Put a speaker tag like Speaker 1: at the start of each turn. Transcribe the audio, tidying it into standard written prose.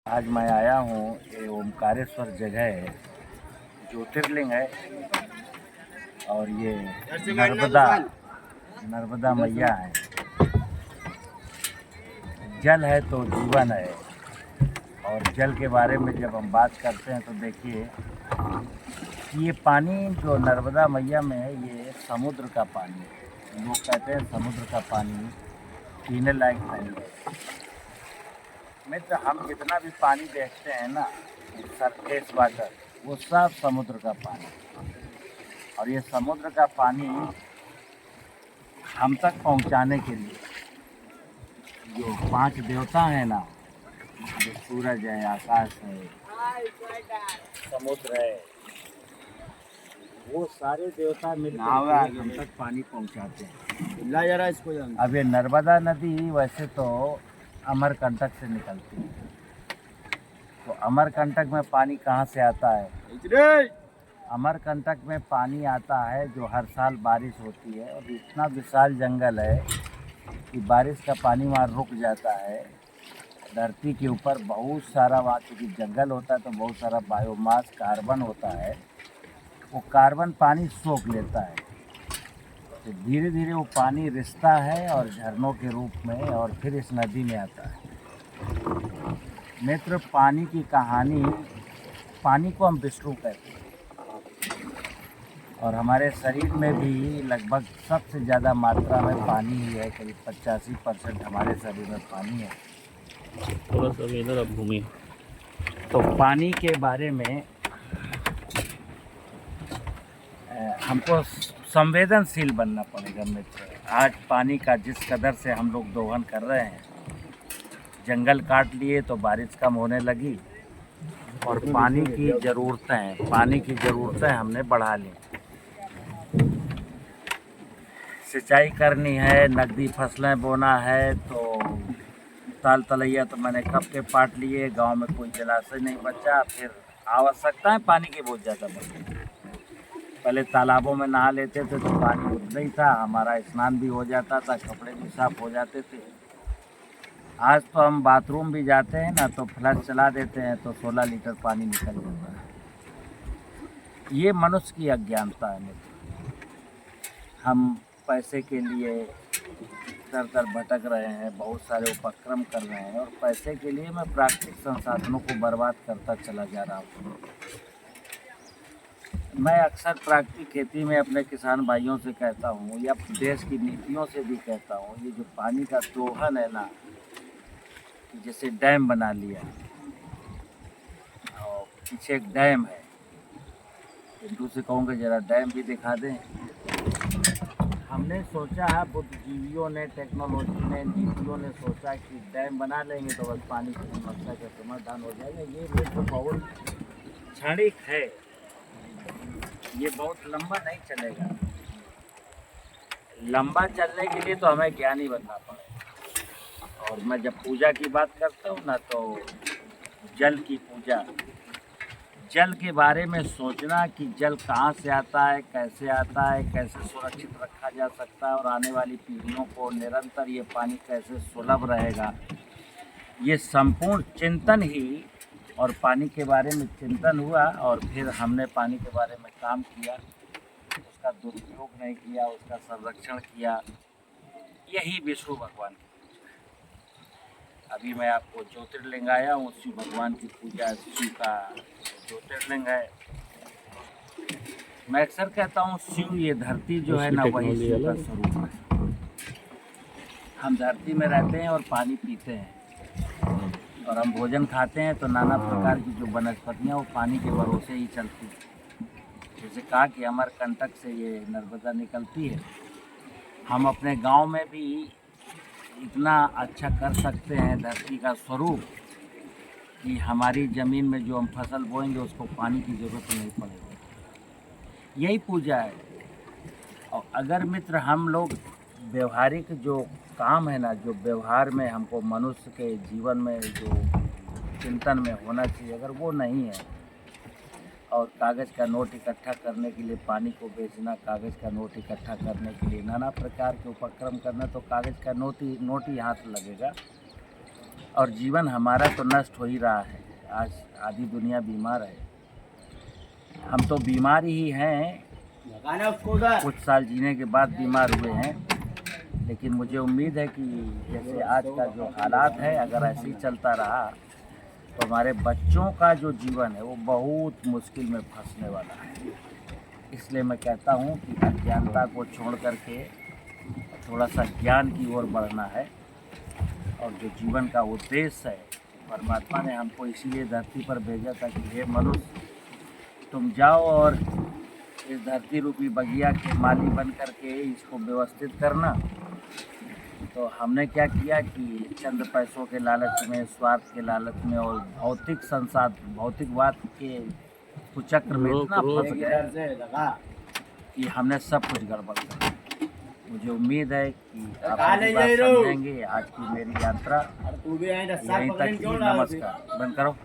Speaker 1: आज मैं आया हूँ, ये ओमकारेश्वर जगह है, ज्योतिर्लिंग है और ये नर्मदा नर्मदा मैया है। जल है तो जीवन है। और जल के बारे में जब हम बात करते हैं तो देखिए ये पानी जो नर्मदा मैया में है ये समुद्र का पानी है। लोग कहते हैं समुद्र का पानी पीने लायक नहीं है। मित्र, हम जितना भी पानी देखते हैं ना, सरफेस वाटर, वो सब समुद्र का पानी। और ये समुद्र का पानी हम तक पहुंचाने के लिए जो 5 देवता हैं ना, जो सूरज है, आकाश है, समुद्र है, वो सारे देवता मिलकर हम तक पानी पहुंचाते हैं।
Speaker 2: ला जरा इसको।
Speaker 1: अब ये नर्मदा नदी वैसे तो अमरकंटक से निकलती है, तो अमरकंटक में पानी कहाँ से आता है? अमरकंटक में पानी आता है जो हर साल बारिश होती है, और इतना विशाल जंगल है कि बारिश का पानी वहाँ रुक जाता है। धरती के ऊपर बहुत सारा, वहाँ क्योंकि जंगल होता है तो बहुत सारा बायोमास कार्बन होता है, वो कार्बन पानी सोख लेता है। तो धीरे धीरे वो पानी रिसता है और झरनों के रूप में, और फिर इस नदी में आता है। मित्र, पानी की कहानी, पानी को हम विष्णु कहते हैं, और हमारे शरीर में भी लगभग सबसे ज़्यादा मात्रा में पानी ही है। करीब 85% हमारे शरीर में पानी है।
Speaker 2: थोड़ा सा इधर अब घूमिए।
Speaker 1: तो पानी के बारे में हमको संवेदनशील बनना पड़ेगा मित्र। आज पानी का जिस कदर से हम लोग दोहन कर रहे हैं, जंगल काट लिए तो बारिश कम होने लगी, और पानी की ज़रूरतें हमने बढ़ा ली। सिंचाई करनी है, नकदी फसलें बोना है, तो ताल तलैया तो मैंने कब के पाट लिए। गांव में कोई जलाशय नहीं बचा, फिर आवश्यकताएं पानी की बहुत ज़्यादा बढ़ गई। पहले तालाबों में नहा लेते थे तो पानी उतना ही था, हमारा स्नान भी हो जाता था, कपड़े भी साफ हो जाते थे। आज तो हम बाथरूम भी जाते हैं ना तो फ्लश चला देते हैं तो 16 लीटर पानी निकल जाता है। ये मनुष्य की अज्ञानता है मित्र। हम पैसे के लिए दर दर भटक रहे हैं, बहुत सारे उपक्रम कर रहे हैं, और पैसे के लिए मैं प्राकृतिक संसाधनों को बर्बाद करता चला जा रहा हूँ। मैं अक्सर प्राकृतिक खेती में अपने किसान भाइयों से कहता हूँ, या देश की नीतियों से भी कहता हूँ, ये जो पानी का दोहन है ना, जैसे डैम बना लिया, और पीछे एक डैम है, पिंटू से कहूँगा जरा डैम भी दिखा दें। हमने सोचा है, बुद्धिजीवियों ने, टेक्नोलॉजी ने, नीतियों ने सोचा कि डैम बना लेंगे तो बस पानी की समस्या का समाधान हो जाएगा। ये तो बहुत क्षणिक है, ये बहुत लंबा नहीं चलेगा। लंबा चलने के लिए तो हमें ज्ञानी बनना पड़ेगा। और मैं जब पूजा की बात करता हूँ ना, तो जल की पूजा, जल के बारे में सोचना कि जल कहाँ से आता है, कैसे सुरक्षित रखा जा सकता है, और आने वाली पीढ़ियों को निरंतर ये पानी कैसे सुलभ रहेगा, ये संपूर्ण चिंतन ही। और पानी के बारे में चिंतन हुआ, और फिर हमने पानी के बारे में काम किया, उसका दुरुपयोग नहीं किया, उसका संरक्षण किया। यही विष्णु भगवान की पूजा है। अभी मैं आपको ज्योतिर्लिंग आया हूँ, शिव भगवान की पूजा, शिव का ज्योतिर्लिंग है। मैं अक्सर कहता हूँ शिव, ये धरती जो है ना, वही शिव का स्वरूप है। हम धरती में रहते हैं और पानी पीते हैं, और हम भोजन खाते हैं तो नाना प्रकार की जो वनस्पतियाँ वो पानी के भरोसे ही चलती हैं। जैसे कहा कि अमरकंटक से ये नर्मदा निकलती है। हम अपने गांव में भी इतना अच्छा कर सकते हैं धरती का स्वरूप कि हमारी ज़मीन में जो हम फसल बोएंगे उसको पानी की ज़रूरत नहीं पड़ेगी। यही पूजा है। और अगर मित्र हम लोग व्यवहारिक जो काम है ना, जो व्यवहार में हमको मनुष्य के जीवन में जो चिंतन में होना चाहिए, अगर वो नहीं है, और कागज़ का नोट इकट्ठा करने के लिए पानी को बेचना, कागज़ का नोट इकट्ठा करने के लिए नाना प्रकार के उपक्रम करना, तो कागज़ का नोट ही हाथ लगेगा। और जीवन हमारा तो नष्ट हो ही रहा है। आज आधी दुनिया बीमार है, हम तो बीमार ही हैं, कुछ साल जीने के बाद बीमार हुए हैं। लेकिन मुझे उम्मीद है कि जैसे आज का जो हालात है, अगर ऐसे ही चलता रहा तो हमारे बच्चों का जो जीवन है वो बहुत मुश्किल में फंसने वाला है। इसलिए मैं कहता हूँ कि अज्ञानता को छोड़ करके थोड़ा सा ज्ञान की ओर बढ़ना है। और जो जीवन का उद्देश्य है, परमात्मा ने हमको इसीलिए धरती पर भेजा था कि हे मनुष्य, तुम जाओ और इस धरती रूपी बगिया के माली बन करके इसको व्यवस्थित करना। तो हमने क्या किया कि चंद पैसों के लालच में, स्वार्थ के लालच में और भौतिक संसाधन, भौतिकवाद के कुचक्र में इतना फंस गए कि हमने सब कुछ गड़बड़ कर दिया। मुझे उम्मीद है कि आप मेरी बात समझेंगे। आज की मेरी यात्रा यहीं तक ही। नमस्कार। बंद करो।